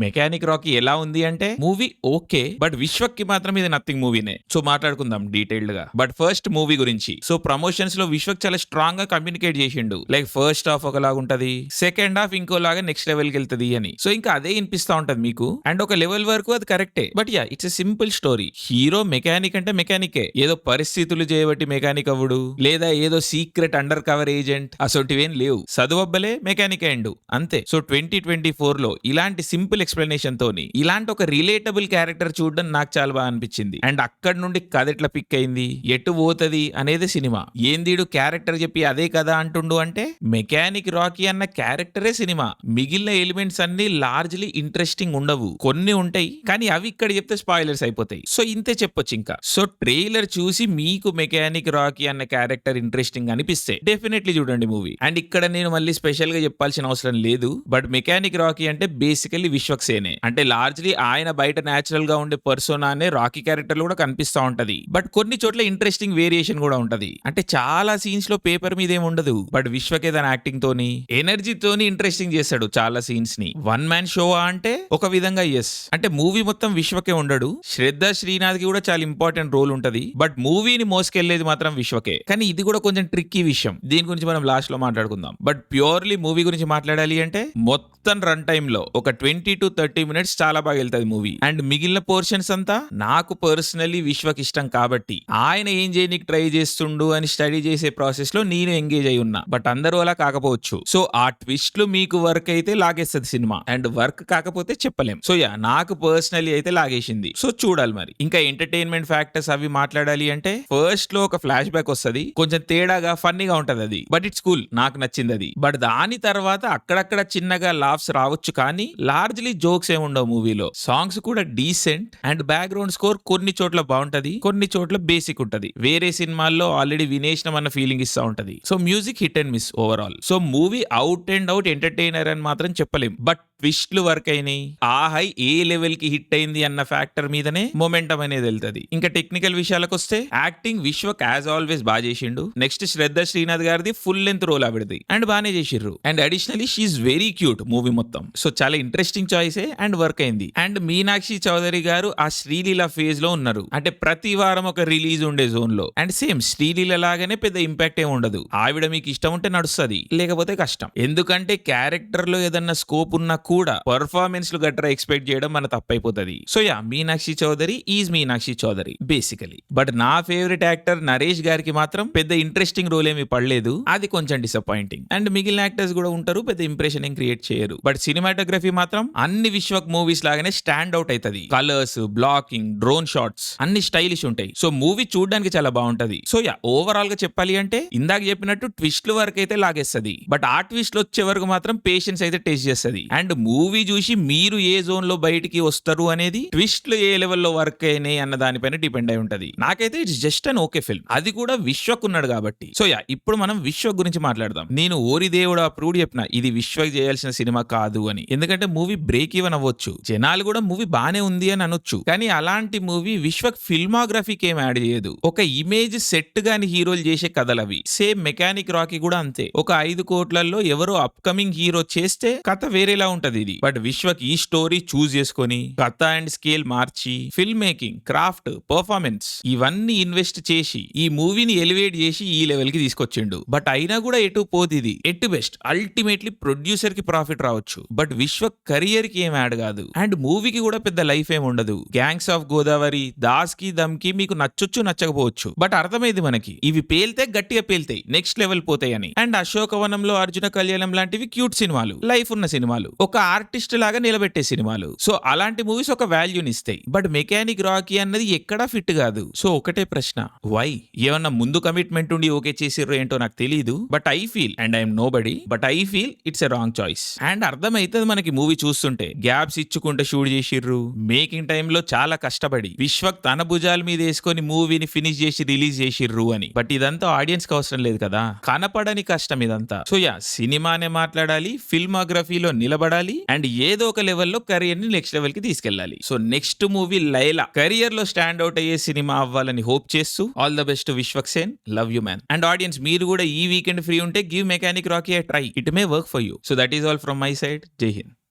Mechanic Rocky ఎలా ఉంది అంటే మూవీ ఓకే, బట్ విశ్వక్ కి మాత్రం ఇది నథింగ్ మూవీనే. సో మాట్లాడుకుందాం డీటెయిల్డ్ గా. బట్ ఫస్ట్ మూవీ గురించి. సో ప్రమోషన్స్ లో విశ్వక్ చాలా స్ట్రాంగ్ గా కమ్యూనికేట్ చేసిండు, లైక్ ఫస్ట్ హాఫ్ ఒకలాగా ఉంటది, సెకండ్ హాఫ్ ఇంకోలాగా నెక్స్ట్ లెవెల్ కి వెళ్తది అని. సో ఇంకా అదే వినిపిస్తా ఉంటది మీకు, అండ్ ఒక లెవెల్ వరకు అది కరెక్టే. But yeah, it's a simple story. Hero mechanic అంటే మెకానికే, ఏదో పరిస్థితులు చేయబట్టి మెకానిక్ అవ్వడు, లేదా ఏదో సీక్రెట్ అండర్ కవర్ ఏజెంట్ అసోటివేం లేవు. చదువబ్బలే మెకానిక్ అయ్యిండు అంతే. సో 2024 లో ఇలాంటి సింపుల్ ఎక్స్ప్లెనేషన్ తోని ఇలాంటి ఒక రిలేటబుల్ క్యారెక్టర్ చూడడం నాకు చాలా బాగా అనిపించింది. అండ్ అక్కడ నుండి కథ ఎట్లా పిక్ అయింది, ఎటు పోతది అనేది సినిమా. ఏందీడు క్యారెక్టర్ చెప్పి అదే కదా అంటుండు అంటే, మెకానిక్ రాకీ అన్న క్యారెక్టరే సినిమా. మిగిలిన ఎలిమెంట్స్ అన్ని లార్జ్లీ ఇంట్రెస్టింగ్ ఉండవు, కొన్ని ఉంటాయి కానీ అవి ఇక్కడ చెప్తే స్పాయిలర్స్ అయిపోతాయి. సో ఇంతే చెప్పొచ్చు ఇంకా. సో ట్రైలర్ చూసి మీకు మెకానిక్ రాకీ అన్న క్యారెక్టర్ ఇంట్రెస్టింగ్ అనిపిస్తే డెఫినెట్లీ చూడండి మూవీ. అండ్ ఇక్కడ నేను మళ్ళీ స్పెషల్ గా చెప్పాల్సిన అవసరం లేదు, బట్ మెకానిక్ రాకీ అంటే బేసికల్లీ విశ్వక్ సేనే. అంటే లార్జ్లీ ఆయన బయట న్యాచురల్ గా ఉండే పర్సోనానే రాకీ క్యారెక్టర్ కూడా కనిపిస్తా ఉంటది. బట్ కొన్ని చోట్ల ఇంట్రెస్టింగ్ వేరియేషన్ కూడా ఉంటది. అంటే చాలా సీన్స్ లో పేపర్ మీద ఏమి ఉండదు, బట్ విశ్వక్ ఏదైనా యాక్టింగ్ తోని ఎనర్జీ తోని ఇంట్రెస్టింగ్ చేస్తాడు చాలా సీన్స్ ని. వన్ మ్యాన్ షో అంటే ఒక విధంగా ఎస్, అంటే మూవీ మొత్తం విశ్వకే ఉండడు, శ్రద్ధ శ్రీనాథ్ కి కూడా చాలా ఇంపార్టెంట్ రోల్ ఉంటది, బట్ మూవీని మోసుకెళ్లేది మాత్రం విశ్వకే. కానీ ఇది కూడా కొంచెం ట్రిక్కీ విషయం, దీని గురించి మనం లాస్ట్ లో మాట్లాడుకుందాం. బట్ ప్యూర్లీ మూవీ గురించి మాట్లాడాలి అంటే మొత్తం రన్ టైమ్ లో ఒక 20 to 30 minutes చాలా బాగా వెళ్తుంది మూవీ. అండ్ మిగిలిన పోర్షన్స్ అంతా నాకు పర్సనలీ విశ్వక్ ఇష్టం కాబట్టి ఆయన ఏం చేయడానికి ట్రై చేస్తుండు అని స్టడీ చేసే ప్రాసెస్ లో నేను ఎంగేజ్ అయి ఉన్నా. బట్ అందరూ అలా కాకపోవచ్చు. సో ఆ ట్విస్ట్లు మీకు వర్క్ అయితే లాగేస్తుంది సినిమా, అండ్ వర్క్ కాకపోతే చెప్పలేం. సో యా, నాకు పర్సనలీ అయితే లాగేసింది. సో చూడాలి మరి. ఇంకా ఎంటర్టైన్మెంట్ ఫ్యాక్టర్స్ అవి మాట్లాడాలి అంటే ఫస్ట్ లో ఒక ఫ్లాష్ బ్యాక్ వస్తుంది, కొంచెం తేడాగా ఫన్నీగా ఉంటది అది, బట్ ఇట్స్ కూల్, నాకు నచ్చింది అది. బట్ దాని తర్వాత అక్కడక్కడ చిన్నగా లాఫ్స్ రావచ్చు కానీ లార్జ్లీ జోక్స్ ఏముండవు మూవీలో. సాంగ్స్ కూడా డీసెంట్, అండ్ బ్యాక్గ్రౌండ్ స్కోర్ కొన్ని చోట్ల బాగుంటది, కొన్ని చోట్ల బేసిక్ ఉంటది. వేరే సినిమాల్లో ఆల్రెడీ వినేసినాం అన్న ఫీలింగ్ ఇస్తా ఉంటది. So music hit and miss overall. So movie out and out entertainer అని మాత్రం చెప్పలేం, బట్ ట్విస్ట్లు వర్క్ అయినాయి. ఆ హై ఏ లెవెల్ కి హిట్ అయింది అన్న ఫ్యాక్టర్ మీదనే మొమెంటం అనేది వెళ్తది. ఇంకా టెక్నికల్ విషయాలకు వస్తే యాక్టింగ్ విశ్వక్ యాజ్ ఆల్వేస్ బాగా చేసిండు. నెక్స్ట్ శ్రద్ధ శ్రీనాథ్ గారిది ఫుల్ లెంత్ రోల్ ఆవిడది, అండ్ బాగానే చేసిర్రు. And additionally she's very cute movie మొత్తం. సో చాలా ఇంట్రెస్టింగ్ చాయిసే అండ్ వర్క్ అయింది. అండ్ మీనాక్షి చౌదరి గారు ఆ శ్రీలీల ఫేజ్ లో ఉన్నారు, అంటే ప్రతి వారం ఒక రిలీజ్ ఉండే జోన్ లో. అండ్ సేమ్ శ్రీలీల లాగానే పెద్ద ఇంపాక్ట్ ఏమి ఉండదు. ఆవిడ మీకు ఇష్టం ఉంటే నడుస్తుంది, లేకపోతే కష్టం. ఎందుకంటే క్యారెక్టర్ లో ఏదన్నా స్కోప్ ఉన్నా కూడా పర్ఫార్మెన్స్ లు గట్రా ఎక్స్పెక్ట్ చేయడం మన తప్పైపోతుంది. So ya, Meenakshi Chaudhary is Meenakshi Chaudhary basically. But నా ఫేవరెట్ యాక్టర్ నరేష్ గారికి మాత్రం పెద్ద ఇంట్రెస్టింగ్ రోల్ ఏమి పడలేదు, అది కొంచెం డిసప్పాయింటింగ్. అండ్ మిగిలిన యాక్టర్స్ కూడా ఉంటారు, పెద్ద ఇంప్రెషన్ ఏం క్రియేట్ చేయరు. బట్ సినిమాటోగ్రఫీ మాత్రం అన్ని విశ్వక్ మూవీస్ లాగానే స్టాండ్ అవుట్ అవుతుంది. కలర్స్, బ్లాకింగ్, డ్రోన్ షాట్స్ అన్ని స్టైలిష్ ఉంటాయి. సో మూవీ చూడడానికి చాలా బాగుంటది. సో యా, ఓవరాల్ గా చెప్పాలి అంటే ఇందాక చెప్పినట్టు ట్విస్ట్ల వరకు అయితే లాగేస్తుంది, బట్ ఆ ట్విస్ట్ వచ్చే వరకు మాత్రం పేషెన్స్ అయితే టేస్ట్ చేస్తుంది. అండ్ మూవీ చూసి మీరు ఏ జోన్ లో బయటికి వస్తారు అనేది ట్విస్ట్లు ఏ లెవెల్లో వర్క్ అయినాయి అన్న దానిపైన డిపెండ్ అయి ఉంటది. నాకైతే it's just an okay film, అది కూడా విశ్వక్ ఉన్నాడు కాబట్టి. సో యా, ఇప్పుడు మనం విశ్వక్ గురించి మాట్లాడదాం. నేను ఓరి దేవుడు అప్రూవ్డ్ చెప్పిన ఇది విశ్వక్ చేయాల్సిన సినిమా కాదు అని, ఎందుకంటే మూవీ బ్రేక్ ఈవెన్ అవ్వచ్చు, జనాలు కూడా మూవీ బానే ఉంది అని అనొచ్చు. కానీ అలాంటి మూవీ విశ్వక్ ఫిల్మోగ్రఫీకి ఏం యాడ్ చేయదు. ఒక ఇమేజ్ సెట్ గాని హీరోలు చేసే కథలు అవి. సేమ్ మెకానిక్ రాకీ కూడా అంతే. ఒక 5 కోట్లలో ఎవరో అప్కమింగ్ హీరో చేస్తే కథ వేరేలా ఉంటది ఇది. బట్ విశ్వక్ ఈ స్టోరీ చూస్ చేసుకొని కథ and scale March film making, craft, performance ఇవన్నీ ఇన్వెస్ట్ చేసి ఈ మూవీని ఎలివేట్ చేసి ఈ లెవెల్ కి తీసుకొచ్చిండు. బట్ అయినా కూడా ఎటు పోదు ఇది. ఎట్ బెస్ట్ అల్టిమేట్లీ ప్రొడ్యూసర్ కి ప్రాఫిట్ రావచ్చు, బట్ విశ్వక్ కెరియర్ కి ఏం యాడ్ కాదు. అండ్ మూవీకి కూడా పెద్ద లైఫ్ ఏం ఉండదు. గ్యాంగ్స్ ఆఫ్ గోదావరి, దాస్ కి దమ్ కి మీకు నచ్చొచ్చు నచ్చకపోవచ్చు, బట్ అర్థమైంది మనకి ఇవి పేల్తే గట్టిగా పేల్తాయి, నెక్స్ట్ లెవెల్ పోతాయి అని. అండ్ అశోకవనంలో అర్జున కళ్యాణం లాంటివి క్యూట్ సినిమాలు, లైఫ్ ఉన్న సినిమాలు, ఒక ఆర్టిస్ట్ లాగా నిలబెట్టే సినిమాలు. సో అలాంటి మూవీస్ ఒక వాల్యూని ఇస్తాయి. బట్ మెకానిక్ రాకీ అన్నది ఎక్కడా ఫిట్ కాదు. సో ఒకటే ప్రశ్న, వై? ఏమన్నా ముందు కమిట్మెంట్ ఉండి ఓకే చేసిర్రో ఏంటో నాకు తెలియదు, but I feel, and I'm nobody, but I feel it's a wrong choice. And అర్థమైతుంది మనకి మూవీ చూస్తుంటే, గ్యాప్స్ ఇచ్చుకుంటే షూట్ చేసిర్రు, మేకింగ్ టైమ్ లో చాలా కష్టపడి విశ్వక్ తన భుజాల మీద వేసుకొని మూవీని ఫినిష్ చేసి రిలీజ్ చేసిర్రు అని. బట్ ఇదంతా ఆడియన్స్ కి అవసరం లేదు కదా, కనపడని కష్టం ఇదంతా. సో యా, సినిమానే మాట్లాడాలి, ఫిల్మోగ్రఫీలో నిలబడాలి, అండ్ ఏదో ఒక లెవెల్లో కెరియర్ ని నెక్స్ట్ లెవెల్ కి తీసుకెళ్లాలి. So next movie Laila career లో స్టాండ్ అవుట్ అయ్యే సినిమా అవ్వాలని హోప్ చేస్తూ all the best Vishwak Sen, love you man. And audience మీరు కూడా ఈ వీకెండ్ ఫ్రీ ఉంటే give mechanic Rocky a try, it may work for you. So that is all from my side. Jai Hind.